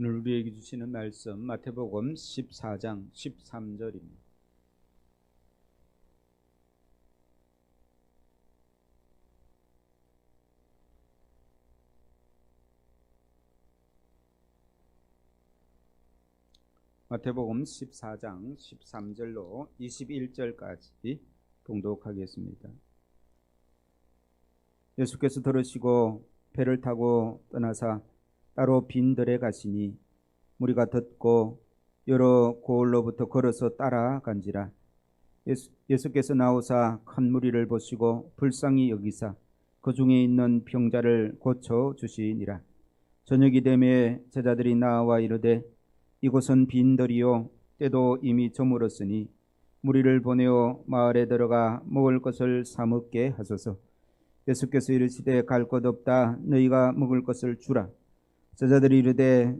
오늘 우리에게 주시는 말씀 마태복음 14장 13절입니다. 마태복음 14장 13절로 21절까지 봉독하겠습니다. 예수께서 들으시고 배를 타고 떠나사 따로 빈 들에 가시니 무리가 듣고 여러 고을로부터 걸어서 따라간지라. 예수께서 나오사 큰 무리를 보시고 불쌍히 여기사 그 중에 있는 병자를 고쳐 주시니라. 저녁이 되매 제자들이 나와 이르되 이곳은 빈들이요 때도 이미 저물었으니 무리를 보내어 마을에 들어가 먹을 것을 사 먹게 하소서. 예수께서 이르시되 갈 것 없다. 너희가 먹을 것을 주라. 제자들이 이르되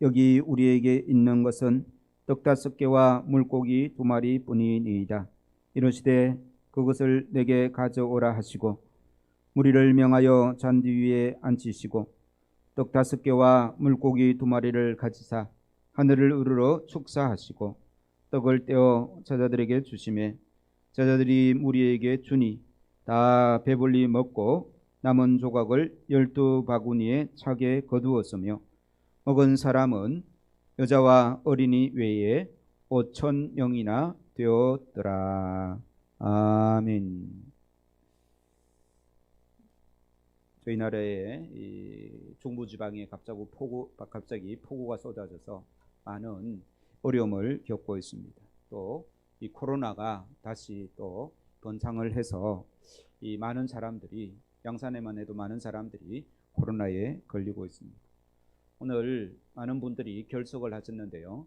여기 우리에게 있는 것은 떡 5개와 물고기 2마리 뿐이니이다. 이르시되 그것을 내게 가져오라 하시고 무리를 명하여 잔디 위에 앉히시고 떡 5개와 물고기 2마리를 가지사 하늘을 우러러 축사하시고 떡을 떼어 제자들에게 주시매 제자들이 무리에게 주니 다 배불리 먹고 남은 조각을 12바구니에 차게 거두었으며 먹은 사람은 여자와 어린이 외에 5,000명이나 되었더라. 아멘. 저희 나라의 중부지방에 갑자기 폭우가 쏟아져서 많은 어려움을 겪고 있습니다. 또 이 코로나가 다시 또 번창을 해서 이 많은 사람들이 양산에만 해도 많은 사람들이 코로나에 걸리고 있습니다. 오늘 많은 분들이 결석을 하셨는데요.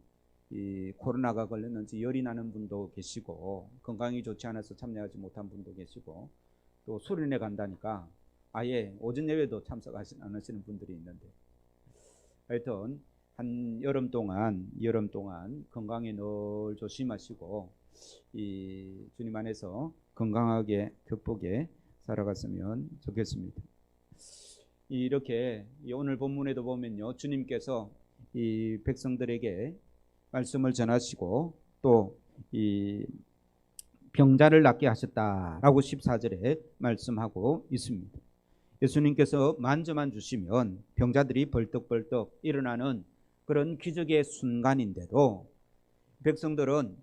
이 코로나가 걸렸는지 열이 나는 분도 계시고 건강이 좋지 않아서 참여하지 못한 분도 계시고 또 수련회 간다니까 아예 오전 예배도 참석하지 않으시는 분들이 있는데 하여튼 한 여름 동안 건강에 늘 조심하시고 이 주님 안에서 건강하게 격복에 살아갔으면 좋겠습니다. 이렇게 오늘 본문에도 보면요, 주님께서 이 백성들에게 말씀을 전하시고 또 이 병자를 낫게 하셨다라고 14절에 말씀하고 있습니다. 예수님께서 만져만 주시면 병자들이 벌떡벌떡 일어나는 그런 기적의 순간인데도 백성들은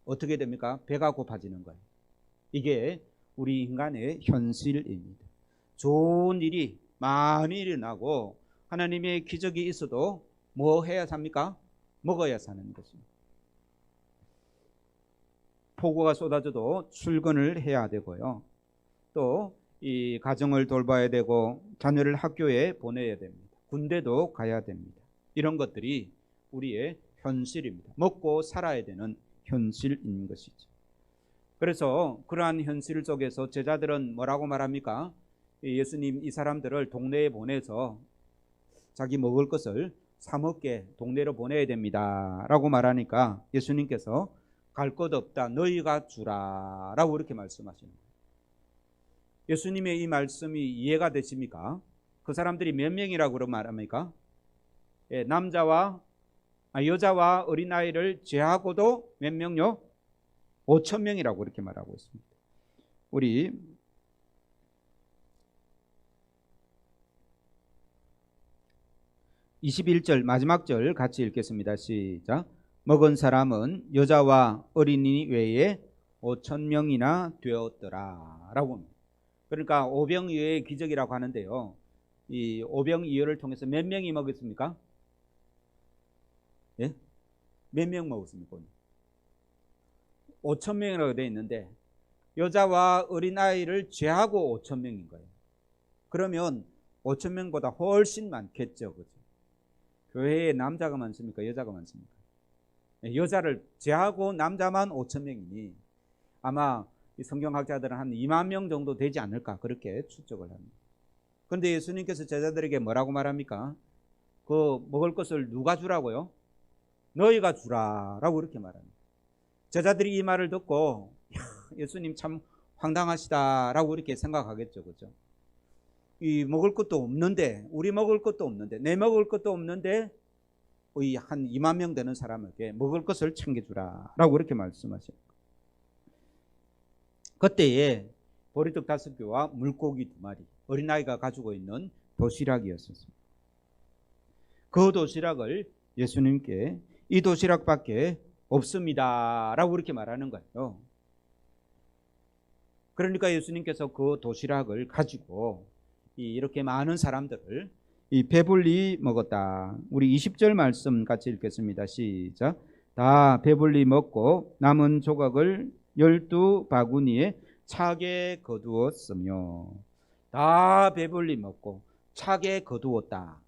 어떻게 됩니까? 배가 고파지는 거예요. 이게 우리 인간의 현실입니다. 좋은 일이 많이 일어나고 하나님의 기적이 있어도 뭐 해야 삽니까? 먹어야 사는 것입니다. 폭우가 쏟아져도 출근을 해야 되고요. 또 이 가정을 돌봐야 되고 자녀를 학교에 보내야 됩니다. 군대도 가야 됩니다. 이런 것들이 우리의 현실입니다. 먹고 살아야 되는 현실인 것이죠. 그래서 그러한 현실 속에서 제자들은 뭐라고 말합니까? 예수님 이 사람들을 동네에 보내서 자기 먹을 것을 사 먹게 동네로 보내야 됩니다 라고 말하니까 예수님께서 갈 것 없다. 너희가 주라 라고 이렇게 말씀하시는 거예요. 예수님의 이 말씀이 이해가 되십니까? 그 사람들이 몇 명이라고 그러면 말합니까? 여자와 어린아이를 제하고도 몇 명요? 5,000명이라고 이렇게 말하고 있습니다. 우리 21절 마지막 절 같이 읽겠습니다. 시작. 먹은 사람은 여자와 어린이 외에 5,000명이나 되었더라 라고 합니다. 그러니까 오병이어의 기적이라고 하는데요, 이 오병이어를 통해서 몇 명이 먹었습니까? 예? 몇 명 먹었습니까? 5,000명이라고 되어 있는데 여자와 어린아이를 제하고 5,000명인 거예요. 그러면 5,000명보다 훨씬 많겠죠. 그렇죠? 교회에 남자가 많습니까? 여자가 많습니까? 여자를 제하고 남자만 5,000명이니 아마 이 성경학자들은 한 2만 명 정도 되지 않을까 그렇게 추측을 합니다. 그런데 예수님께서 제자들에게 뭐라고 말합니까? 그 먹을 것을 누가 주라고요? 너희가 주라 라고 이렇게 말합니다. 제자들이 이 말을 듣고 예수님 참 황당하시다 라고 이렇게 생각하겠죠. 그렇죠? 이 먹을 것도 없는데, 우리 먹을 것도 없는데, 내 먹을 것도 없는데 한 2만 명 되는 사람에게 먹을 것을 챙겨주라라고 그렇게 말씀하셨어요. 그때에 보리떡 5개와 물고기 2마리, 어린아이가 가지고 있는 도시락이었습니다. 그 도시락을 예수님께 이 도시락밖에 없습니다 라고 그렇게 말하는 거예요. 그러니까 예수님께서 그 도시락을 가지고 이렇게 많은 사람들을 배불리 먹었다. 우리 20절 말씀 같이 읽겠습니다. 시작. 다 배불리 먹고 남은 조각을 12바구니에 차게 거두었으며. 다 배불리 먹고 차게 거두었다.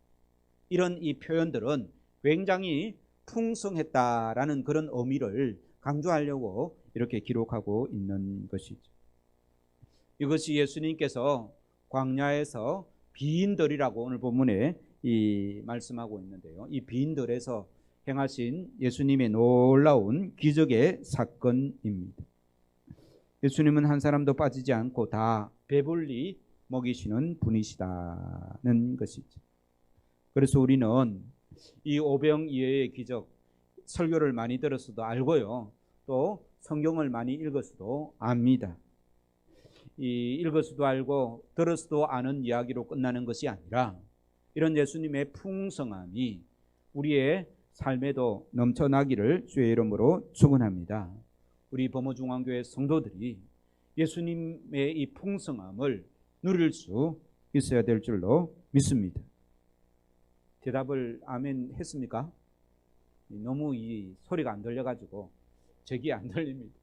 이런 이 표현들은 굉장히 풍성했다라는 그런 의미를 강조하려고 이렇게 기록하고 있는 것이죠. 이것이 예수님께서 광야에서 비인들이라고 오늘 본문에 말씀하고 있는데요. 이 비인들에서 행하신 예수님의 놀라운 기적의 사건입니다. 예수님은 한 사람도 빠지지 않고 다 배불리 먹이시는 분이시다는 것이죠. 그래서 우리는 이 오병이어의 기적, 설교를 많이 들었어도 알고요. 또 성경을 많이 읽었어도 압니다. 읽었어도 알고 들었어도 아는 이야기로 끝나는 것이 아니라 이런 예수님의 풍성함이 우리의 삶에도 넘쳐나기를 주의 이름으로 축원합니다. 우리 범어중앙교회 성도들이 예수님의 이 풍성함을 누릴 수 있어야 될 줄로 믿습니다. 대답을 아멘 했습니까? 너무 이 소리가 안 들려가지고 저기 안 들립니다.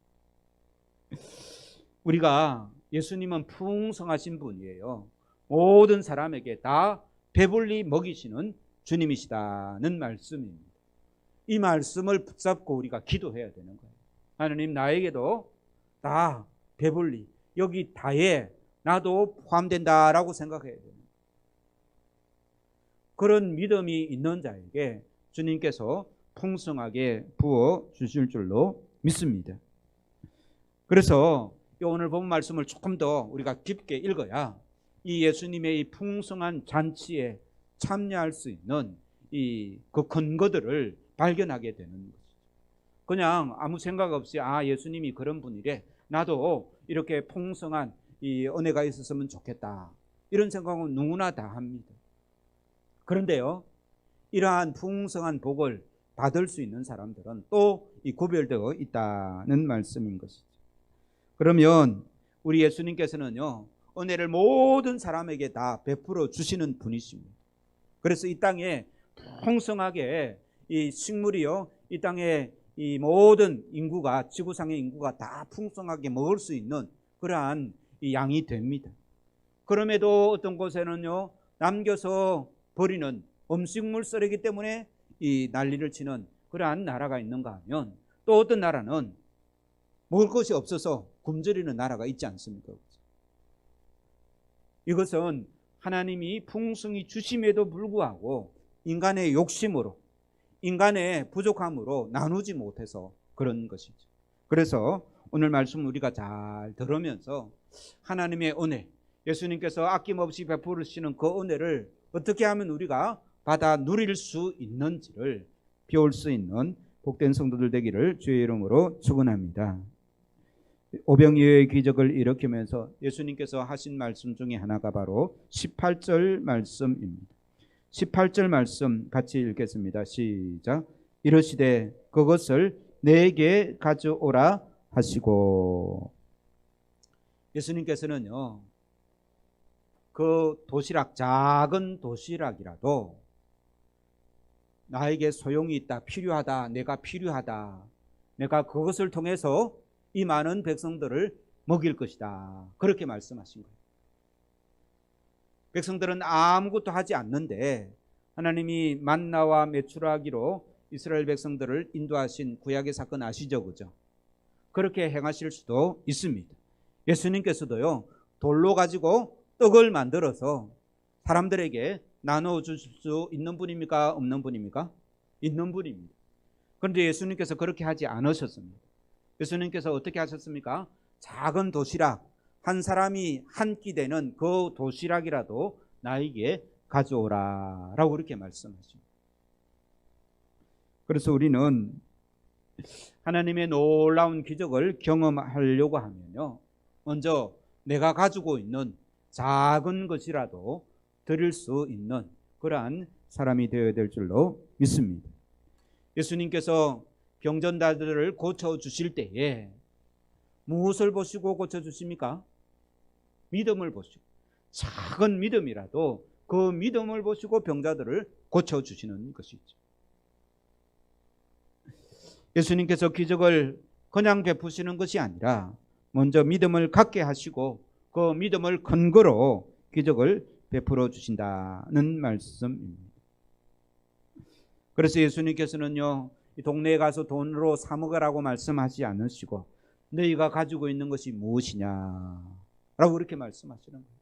우리가 예수님은 풍성하신 분이에요. 모든 사람에게 다 배불리 먹이시는 주님이시다는 말씀입니다. 이 말씀을 붙잡고 우리가 기도해야 되는 거예요. 하나님, 나에게도 다 배불리, 여기 다에 나도 포함된다라고 생각해야 돼요. 그런 믿음이 있는 자에게 주님께서 풍성하게 부어 주실 줄로 믿습니다. 그래서 오늘 본 말씀을 조금 더 우리가 깊게 읽어야 이 예수님의 이 풍성한 잔치에 참여할 수 있는 그 근거들을 발견하게 되는 것이죠. 그냥 아무 생각 없이 예수님이 그런 분이래, 나도 이렇게 풍성한 이 은혜가 있었으면 좋겠다, 이런 생각은 누구나 다 합니다. 그런데요, 이러한 풍성한 복을 받을 수 있는 사람들은 또 구별되어 있다는 말씀인 것이죠. 그러면 우리 예수님께서는요, 은혜를 모든 사람에게 다 베풀어 주시는 분이십니다. 그래서 이 땅에 풍성하게 이 식물이요, 이 땅에 이 모든 인구가, 지구상의 인구가 다 풍성하게 먹을 수 있는 그러한 이 양이 됩니다. 그럼에도 어떤 곳에는요, 남겨서 버리는 음식물 쓰레기 때문에 이 난리를 치는 그러한 나라가 있는가 하면, 또 어떤 나라는 먹을 것이 없어서 굶주리는 나라가 있지 않습니까? 이것은 하나님이 풍성히 주심에도 불구하고 인간의 욕심으로, 인간의 부족함으로 나누지 못해서 그런 것이죠. 그래서 오늘 말씀 우리가 잘 들으면서 하나님의 은혜, 예수님께서 아낌없이 베푸시는 그 은혜를 어떻게 하면 우리가 받아 누릴 수 있는지를 배울 수 있는 복된 성도들 되기를 주의 이름으로 축원합니다. 오병이어의 기적을 일으키면서 예수님께서 하신 말씀 중에 하나가 바로 18절 말씀입니다. 18절 말씀 같이 읽겠습니다. 시작. 이르시되 그것을 내게 가져오라 하시고. 예수님께서는요, 그 도시락, 작은 도시락이라도 나에게 소용이 있다, 필요하다, 내가 필요하다, 내가 그것을 통해서 이 많은 백성들을 먹일 것이다, 그렇게 말씀하신 거예요. 백성들은 아무것도 하지 않는데 하나님이 만나와 메추라기로 이스라엘 백성들을 인도하신 구약의 사건 아시죠? 그죠? 그렇게 행하실 수도 있습니다. 예수님께서도요, 돌로 가지고 떡을 만들어서 사람들에게 나눠주실 수 있는 분입니까? 없는 분입니까? 있는 분입니다. 그런데 예수님께서 그렇게 하지 않으셨습니다. 예수님께서 어떻게 하셨습니까? 작은 도시락, 한 사람이 한 끼 되는 그 도시락이라도 나에게 가져오라 라고 그렇게 말씀하십니다. 그래서 우리는 하나님의 놀라운 기적을 경험하려고 하면요, 먼저 내가 가지고 있는 작은 것이라도 드릴 수 있는 그러한 사람이 되어야 될 줄로 믿습니다. 예수님께서 병전자들을 고쳐주실 때에 무엇을 보시고 고쳐주십니까? 믿음을 보시고, 작은 믿음이라도 그 믿음을 보시고 병자들을 고쳐주시는 것이죠. 예수님께서 기적을 그냥 베푸시는 것이 아니라 먼저 믿음을 갖게 하시고 그 믿음을 근거로 기적을 베풀어 주신다는 말씀입니다. 그래서 예수님께서는요, 이 동네에 가서 돈으로 사 먹으라고 말씀하지 않으시고 너희가 가지고 있는 것이 무엇이냐 라고 그렇게 말씀하시는 거예요.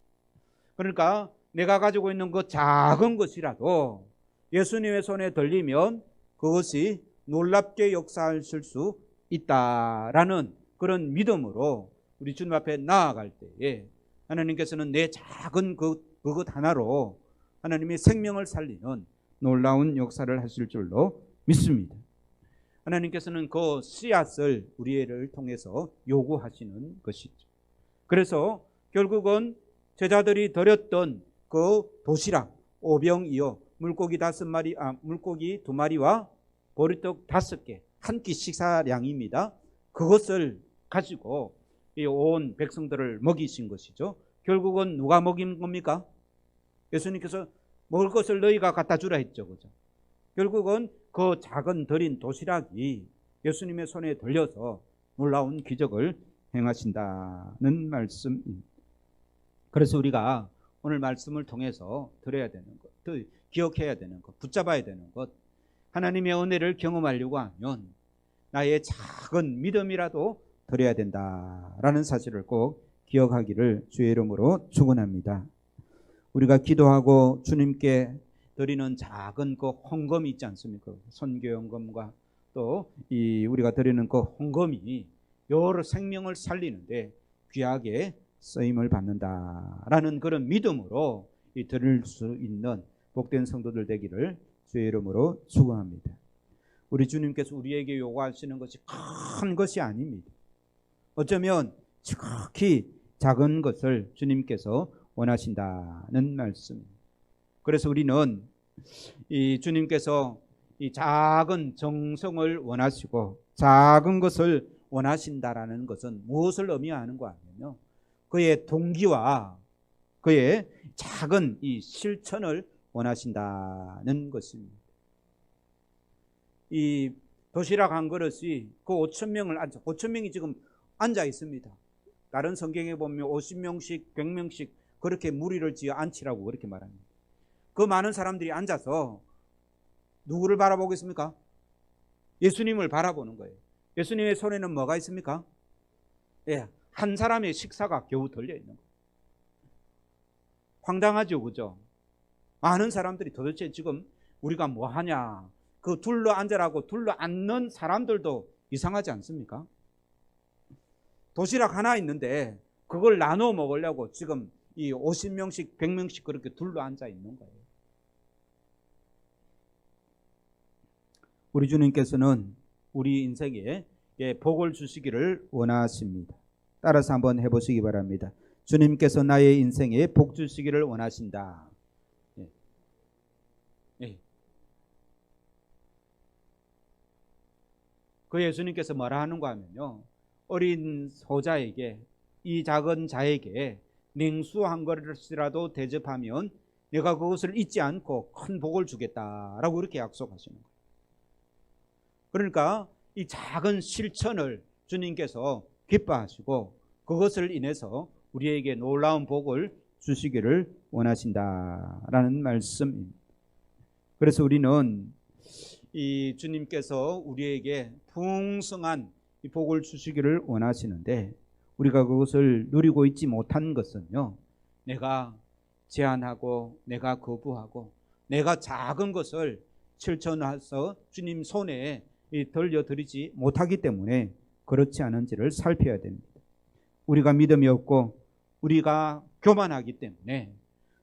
그러니까 내가 가지고 있는 그 작은 것이라도 예수님의 손에 들리면 그것이 놀랍게 역사하실 수 있다라는 그런 믿음으로 우리 주님 앞에 나아갈 때에 하나님께서는 내 작은 그것 하나로 하나님의 생명을 살리는 놀라운 역사를 하실 줄로 믿습니다. 하나님께서는 그 씨앗을 우리를 통해서 요구하시는 것이죠. 그래서 결국은 제자들이 드렸던 그 도시락 5병이요, 물고기 2마리와 보리떡 5개, 한 끼 식사량입니다. 그것을 가지고 온 백성들을 먹이신 것이죠. 결국은 누가 먹인 겁니까? 예수님께서 먹을 것을 너희가 갖다 주라 했죠. 그죠? 결국은 그 작은 드린 도시락이 예수님의 손에 들려서 놀라운 기적을 행하신다는 말씀입니다. 그래서 우리가 오늘 말씀을 통해서 들어야 되는 것, 또 기억해야 되는 것, 붙잡아야 되는 것, 하나님의 은혜를 경험하려고 하면 나의 작은 믿음이라도 드려야 된다라는 사실을 꼭 기억하기를 주의 이름으로 축원합니다. 우리가 기도하고 주님께 드리는 작은 그 헌금이 있지 않습니까? 선교연금과 또 우리가 드리는 그 헌금이 여러 생명을 살리는데 귀하게 쓰임을 받는다라는 그런 믿음으로 드릴 수 있는 복된 성도들 되기를 주의 이름으로 축원합니다. 우리 주님께서 우리에게 요구하시는 것이 큰 것이 아닙니다. 어쩌면 지극히 작은 것을 주님께서 원하신다는 말씀입니다. 그래서 우리는 이 주님께서 이 작은 정성을 원하시고 작은 것을 원하신다라는 것은 무엇을 의미하는 거 아니면요, 그의 동기와 그의 작은 이 실천을 원하신다는 것입니다. 이 도시락 한 그릇이 그 5,000명이 지금 앉아 있습니다. 다른 성경에 보면 50명씩 100명씩 그렇게 무리를 지어 앉히라고 그렇게 말합니다. 그 많은 사람들이 앉아서 누구를 바라보겠습니까? 예수님을 바라보는 거예요. 예수님의 손에는 뭐가 있습니까? 예, 한 사람의 식사가 겨우 들려 있는 거예요. 황당하죠, 그죠? 많은 사람들이 도대체 지금 우리가 뭐 하냐, 그 둘러 앉으라고 둘러 앉는 사람들도 이상하지 않습니까? 도시락 하나 있는데 그걸 나눠 먹으려고 지금 이 50명씩 100명씩 그렇게 둘러 앉아 있는 거예요. 우리 주님께서는 우리 인생에 복을 주시기를 원하십니다. 따라서 한번 해보시기 바랍니다. 주님께서 나의 인생에 복 주시기를 원하신다. 그 예수님께서 뭐라 하는가 하면요, 어린 소자에게, 이 작은 자에게 냉수 한 그릇이라도 대접하면 내가 그것을 잊지 않고 큰 복을 주겠다라고 그렇게 약속하시는 거예요. 그러니까 이 작은 실천을 주님께서 기뻐하시고 그것을 인해서 우리에게 놀라운 복을 주시기를 원하신다라는 말씀입니다. 그래서 우리는 이 주님께서 우리에게 풍성한 이 복을 주시기를 원하시는데 우리가 그것을 누리고 있지 못한 것은요, 내가 제한하고 내가 거부하고 내가 작은 것을 실천해서 주님 손에 들려드리지 못하기 때문에 그렇지 않은지를 살펴야 됩니다. 우리가 믿음이 없고 우리가 교만하기 때문에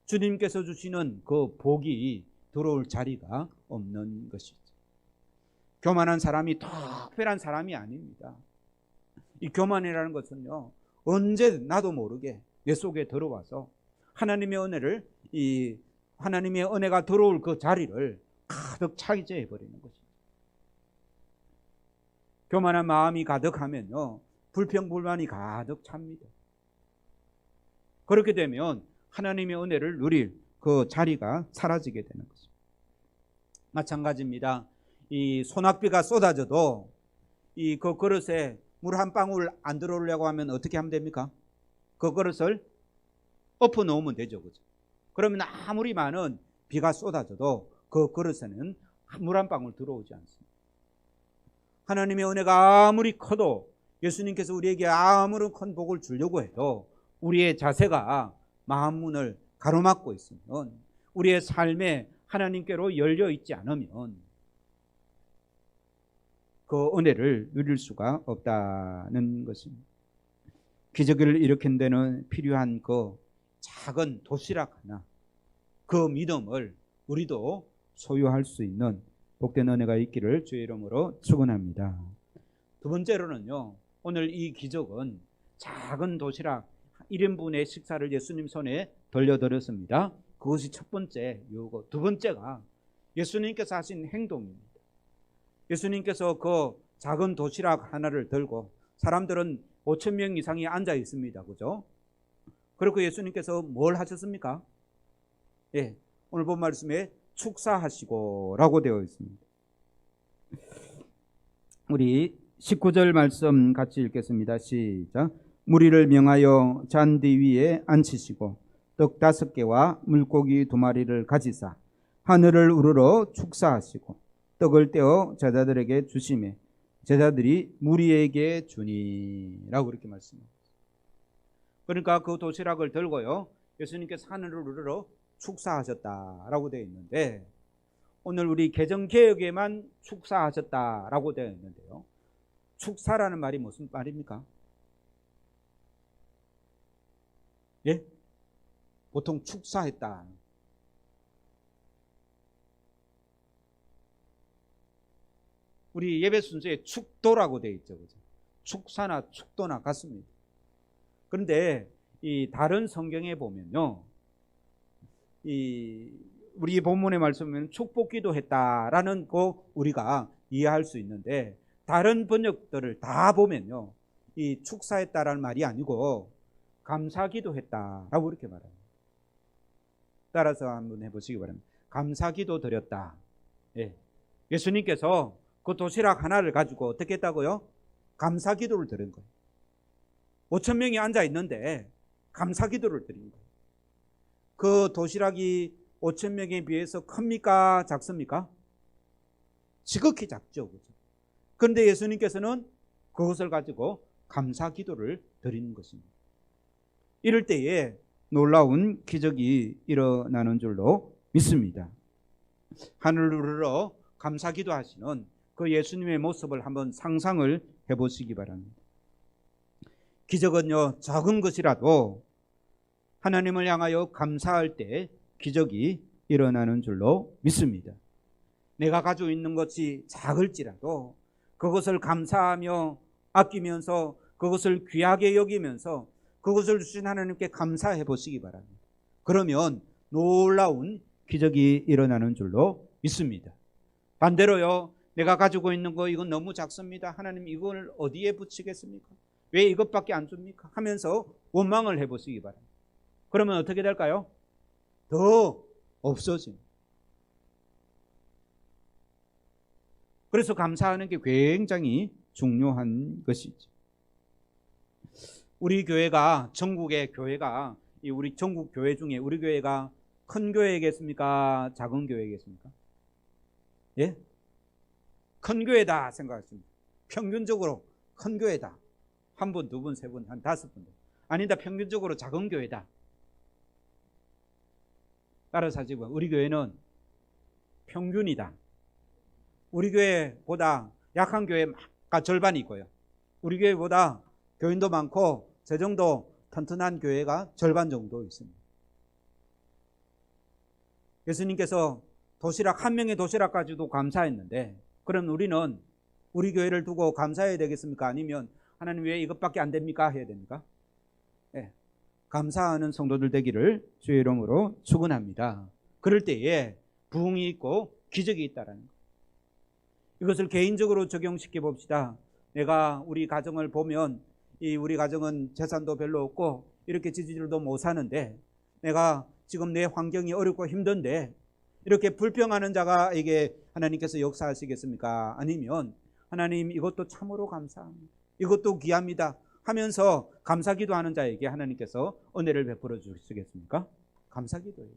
주님께서 주시는 그 복이 들어올 자리가 없는 것이죠. 교만한 사람이 특별한 사람이 아닙니다. 이 교만이라는 것은요, 언제 나도 모르게 내 속에 들어와서 하나님의 은혜를, 이 하나님의 은혜가 들어올 그 자리를 가득 차지해 버리는 것입니다. 교만한 마음이 가득하면요, 불평불만이 가득 찹니다. 그렇게 되면 하나님의 은혜를 누릴 그 자리가 사라지게 되는 것입니다. 마찬가지입니다. 이 소낙비가 쏟아져도 이 그 그릇에 물 한 방울 안 들어오려고 하면 어떻게 하면 됩니까? 그 그릇을 엎어 놓으면 되죠, 그죠? 그러면 아무리 많은 비가 쏟아져도 그 그릇에는 물 한 방울 들어오지 않습니다. 하나님의 은혜가 아무리 커도, 예수님께서 우리에게 아무런 큰 복을 주려고 해도 우리의 자세가 마음 문을 가로막고 있으면, 우리의 삶에 하나님께로 열려 있지 않으면 그 은혜를 누릴 수가 없다는 것입니다. 기적을 일으킨 데는 필요한 그 작은 도시락 하나, 그 믿음을 우리도 소유할 수 있는 복된 은혜가 있기를 주의 이름으로 축원합니다. 두 번째로는요, 오늘 이 기적은 작은 도시락 1인분의 식사를 예수님 손에 돌려드렸습니다. 그것이 첫 번째 요거. 두 번째가 예수님께서 하신 행동입니다. 예수님께서 그 작은 도시락 하나를 들고, 사람들은 5,000명 이상이 앉아 있습니다. 그죠? 그리고 예수님께서 뭘 하셨습니까? 예, 오늘 본 말씀에 축사하시고 라고 되어 있습니다. 우리 19절 말씀 같이 읽겠습니다. 시작. 무리를 명하여 잔디 위에 앉히시고 떡 5개와 물고기 2마리를 가지사 하늘을 우러러 축사하시고 떡을 떼어 제자들에게 주시매 제자들이 무리에게 주니 라고 이렇게 말씀합니다. 그러니까 그 도시락을 들고요, 예수님께서 하늘을 우러러 축사하셨다라고 되어 있는데, 오늘 우리 개정개혁에만 축사하셨다라고 되어 있는데요, 축사라는 말이 무슨 말입니까? 예? 보통 축사했다. 우리 예배 순서에 축도라고 되어 있죠. 그죠? 축사나 축도나 같습니다. 그런데 이 다른 성경에 보면요, 이 우리 본문의 말씀은 축복기도 했다라는 거 우리가 이해할 수 있는데, 다른 번역들을 다 보면요, 이 축사했다라는 말이 아니고 감사기도 했다라고 이렇게 말합니다. 따라서 한번 해보시기 바랍니다. 감사기도 드렸다. 예. 예수님께서 그 도시락 하나를 가지고 어떻게 했다고요? 감사기도를 드린 거예요. 5,000명이 앉아 있는데 감사기도를 드린 거예요. 그 도시락이 5,000명에 비해서 큽니까? 작습니까? 지극히 작죠. 그렇죠? 그런데 예수님께서는 그것을 가지고 감사기도를 드리는 것입니다. 이럴 때에 놀라운 기적이 일어나는 줄로 믿습니다. 하늘을 우러러 감사기도 하시는 그 예수님의 모습을 한번 상상을 해보시기 바랍니다. 기적은요, 작은 것이라도 하나님을 향하여 감사할 때 기적이 일어나는 줄로 믿습니다. 내가 가지고 있는 것이 작을지라도 그것을 감사하며 아끼면서 그것을 귀하게 여기면서 그것을 주신 하나님께 감사해 보시기 바랍니다. 그러면 놀라운 기적이 일어나는 줄로 믿습니다. 반대로요, 내가 가지고 있는 거 이건 너무 작습니다. 하나님 이걸 어디에 붙이겠습니까? 왜 이것밖에 안 줍니까? 하면서 원망을 해보시기 바랍니다. 그러면 어떻게 될까요? 더 없어집니다. 그래서 감사하는 게 굉장히 중요한 것이죠. 우리 교회가, 전국의 교회가, 우리 전국 교회 중에 우리 교회가 큰 교회겠습니까? 작은 교회겠습니까? 예? 큰 교회다 생각했습니다. 평균적으로 큰 교회다. 한 분, 두 분, 세 분, 한 5분. 아니다, 평균적으로 작은 교회다. 따라서 하시고, 우리 교회는 평균이다. 우리 교회보다 약한 교회가 절반이 있고요. 우리 교회보다 교인도 많고 재정도 튼튼한 교회가 절반 정도 있습니다. 예수님께서 도시락 한 명의 도시락 가지고도 감사했는데 그럼 우리는 우리 교회를 두고 감사해야 되겠습니까? 아니면 하나님 왜 이것밖에 안 됩니까? 해야 됩니까? 네. 감사하는 성도들 되기를 주의 이름으로 축원합니다. 그럴 때에 부흥이 있고 기적이 있다라는 것. 이것을 개인적으로 적용시켜 봅시다. 내가 우리 가정을 보면 우리 가정은 재산도 별로 없고 이렇게 지지율도 못 사는데 내가 지금 내 환경이 어렵고 힘든데 이렇게 불평하는 자가에게 하나님께서 역사하시겠습니까? 아니면 하나님 이것도 참으로 감사합니다. 이것도 귀합니다 하면서 감사기도하는 자에게 하나님께서 은혜를 베풀어 주시겠습니까? 감사기도예요.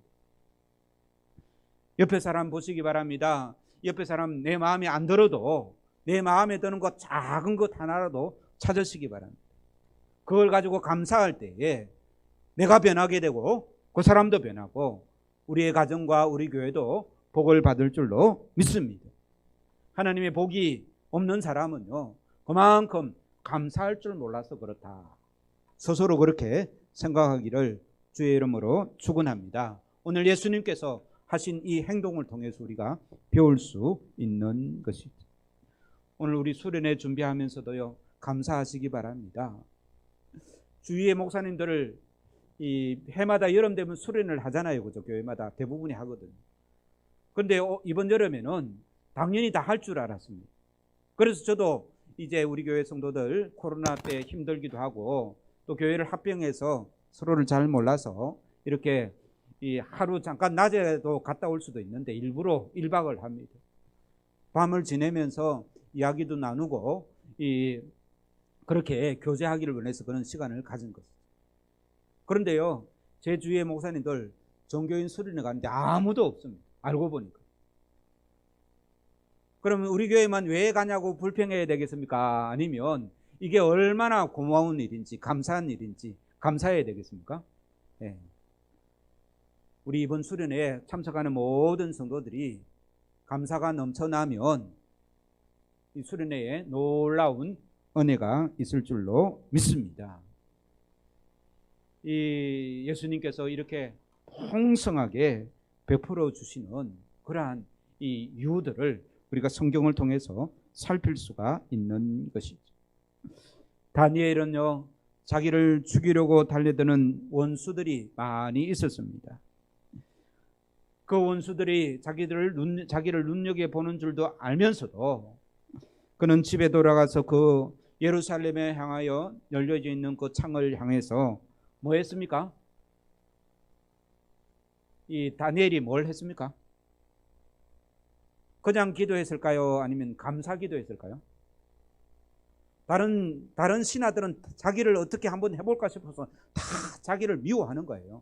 옆에 사람 보시기 바랍니다. 옆에 사람 내 마음에 안 들어도 내 마음에 드는 것 작은 것 하나라도 찾으시기 바랍니다. 그걸 가지고 감사할 때에 내가 변하게 되고 그 사람도 변하고 우리의 가정과 우리 교회도 복을 받을 줄로 믿습니다. 하나님의 복이 없는 사람은요, 그만큼 감사할 줄 몰라서 그렇다. 스스로 그렇게 생각하기를 주의 이름으로 축원합니다. 오늘 예수님께서 하신 이 행동을 통해서 우리가 배울 수 있는 것이죠. 오늘 우리 수련회 준비하면서도요, 감사하시기 바랍니다. 주위의 목사님들을 이 해마다 여름 되면 수련을 하잖아요. 그죠? 교회마다 대부분이 하거든요. 그런데 이번 여름에는 당연히 다 할 줄 알았습니다. 그래서 저도 이제 우리 교회 성도들 코로나 때 힘들기도 하고 또 교회를 합병해서 서로를 잘 몰라서 이렇게 이 하루 잠깐 낮에도 갔다 올 수도 있는데 일부러 1박을 합니다. 밤을 지내면서 이야기도 나누고 그렇게 교제하기를 원해서 그런 시간을 가진 것이죠. 그런데요, 제 주위의 목사님들 종교인 수련회 가는데 아무도 없습니다. 알고 보니까. 그러면 우리 교회만 왜 가냐고 불평해야 되겠습니까? 아니면 이게 얼마나 고마운 일인지 감사한 일인지 감사해야 되겠습니까? 네. 우리 이번 수련회에 참석하는 모든 성도들이 감사가 넘쳐나면 이 수련회에 놀라운 은혜가 있을 줄로 믿습니다. 이 예수님께서 이렇게 풍성하게 베풀어 주시는 그러한 이 이유들을 우리가 성경을 통해서 살필 수가 있는 것이죠. 다니엘은요, 자기를 죽이려고 달려드는 원수들이 많이 있었습니다. 그 원수들이 자기를 눈여겨보는 줄도 알면서도 그는 집에 돌아가서 그 예루살렘에 향하여 열려져 있는 그 창을 향해서 뭐 했습니까? 이 다니엘이 뭘 했습니까? 그냥 기도했을까요? 아니면 감사 기도했을까요? 다른 신하들은 자기를 어떻게 한번 해볼까 싶어서 다 자기를 미워하는 거예요.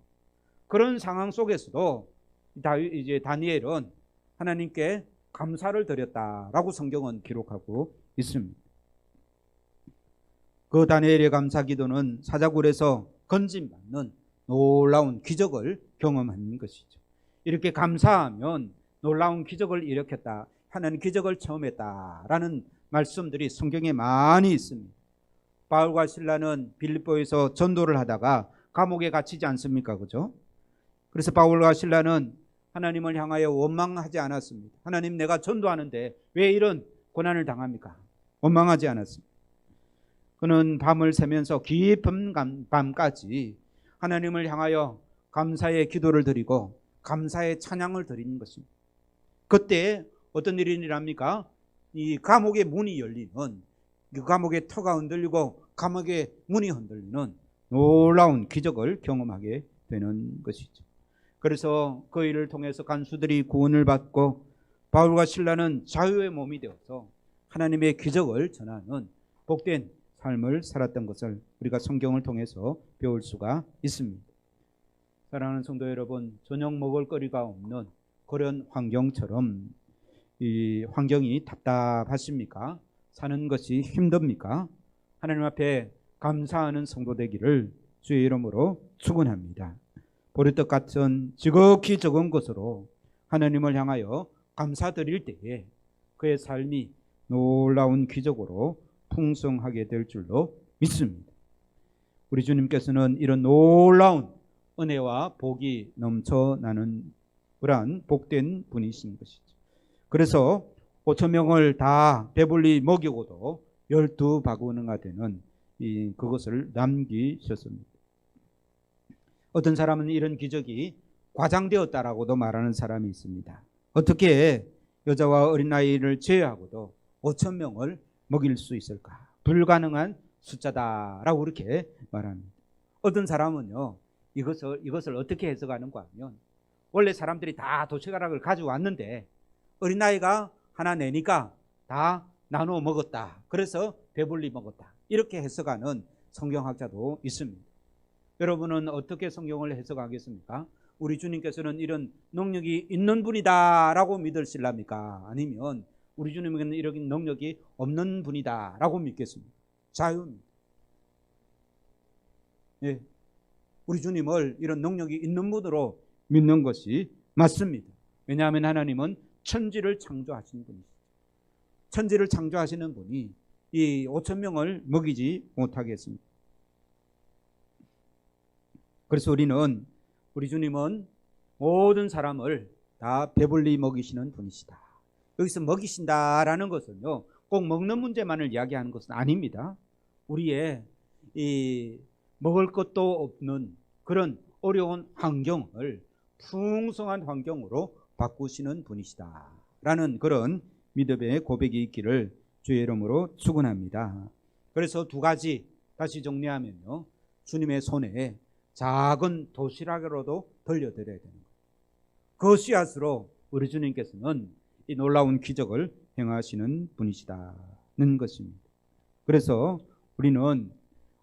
그런 상황 속에서도 이제 다니엘은 하나님께 감사를 드렸다라고 성경은 기록하고 있습니다. 그 다니엘의 감사 기도는 사자굴에서 건짐받는 놀라운 기적을 경험한 것이죠. 이렇게 감사하면 놀라운 기적을 일으켰다, 하나님 기적을 체험했다라는 말씀들이 성경에 많이 있습니다. 바울과 실라는 빌립보에서 전도를 하다가 감옥에 갇히지 않습니까? 그죠? 그래서 바울과 실라는 하나님을 향하여 원망하지 않았습니다. 하나님, 내가 전도하는데 왜 이런 고난을 당합니까? 원망하지 않았습니다. 그는 밤을 새면서 깊은 밤까지 하나님을 향하여 감사의 기도를 드리고 감사의 찬양을 드리는 것입니다. 그때 어떤 일이 일어납니까? 이 감옥의 문이 열리는, 그 감옥의 터가 흔들리고 감옥의 문이 흔들리는 놀라운 기적을 경험하게 되는 것이죠. 그래서 그 일을 통해서 간수들이 구원을 받고 바울과 실라는 자유의 몸이 되어서 하나님의 기적을 전하는 복된 삶을 살았던 것을 우리가 성경을 통해서 배울 수가 있습니다. 사랑하는 성도 여러분, 저녁 먹을 거리가 없는 그런 환경처럼 이 환경이 답답하십니까? 사는 것이 힘듭니까? 하나님 앞에 감사하는 성도 되기를 주의 이름으로 축원합니다. 보리떡 같은 지극히 적은 것으로 하나님을 향하여 감사드릴 때에 그의 삶이 놀라운 기적으로 풍성하게 될 줄로 믿습니다. 우리 주님께서는 이런 놀라운 은혜와 복이 넘쳐나는 그러한 복된 분이신 것이죠. 그래서 5천 명을 다 배불리 먹이고도 12바구니가 되는 그것을 남기셨습니다. 어떤 사람은 이런 기적이 과장되었다라고도 말하는 사람이 있습니다. 어떻게 여자와 어린아이를 제외하고도 5천 명을 먹일 수 있을까? 불가능한 숫자다라고 그렇게 말합니다. 어떤 사람은요, 이것을 어떻게 해석하는가 하면, 원래 사람들이 다 도시가락을 가지고 왔는데 어린아이가 하나 내니까 다 나눠 먹었다. 그래서 배불리 먹었다. 이렇게 해석하는 성경학자도 있습니다. 여러분은 어떻게 성경을 해석하겠습니까? 우리 주님께서는 이런 능력이 있는 분이다라고 믿으실랍니까? 아니면 우리 주님에게는 이런 능력이 없는 분이다라고 믿겠습니까? 자유입니다. 예, 우리 주님을 이런 능력이 있는 분으로 믿는 것이 맞습니다. 왜냐하면 하나님은 천지를 창조하신 분이시죠. 천지를 창조하시는 분이 이 5천 명을 먹이지 못하겠습니다. 그래서 우리 주님은 모든 사람을 다 배불리 먹이시는 분이시다. 여기서 먹이신다라는 것은요, 꼭 먹는 문제만을 이야기하는 것은 아닙니다. 우리의 이 먹을 것도 없는 그런 어려운 환경을 풍성한 환경으로 바꾸시는 분이시다라는 그런 믿음의 고백이 있기를 주의 이름으로 축원합니다. 그래서 두 가지 다시 정리하면요, 주님의 손에 작은 도시락으로도 돌려드려야 되는 거예요. 그 씨앗으로 우리 주님께서는 이 놀라운 기적을 행하시는 분이시다는 것입니다. 그래서 우리는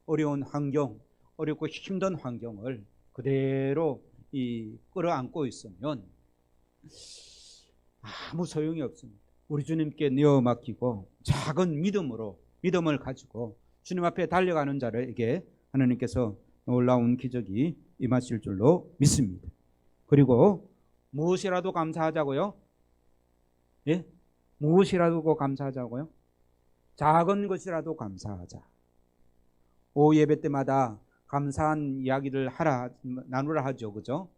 어려운 환경, 어렵고 힘든 환경을 그대로 끌어안고 있으면 아무 소용이 없습니다. 우리 주님께 내어 맡기고 작은 믿음을 가지고 주님 앞에 달려가는 자에게 하나님께서 놀라운 기적이 임하실 줄로 믿습니다. 그리고 무엇이라도 감사하자고요? 예? 무엇이라도 감사하자고요? 작은 것이라도 감사하자. 오후 예배 때마다 감사한 이야기를 나누라 하죠. 그죠?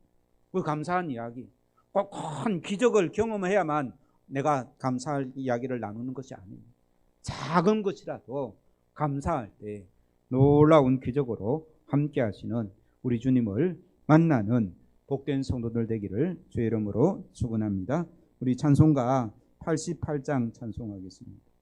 그 감사한 이야기. 꼭 큰 기적을 경험해야만 내가 감사할 이야기를 나누는 것이 아닙니다. 작은 것이라도 감사할 때 놀라운 기적으로 함께 하시는 우리 주님을 만나는 복된 성도들 되기를 주의 이름으로 축원합니다. 우리 찬송가 88장 찬송하겠습니다.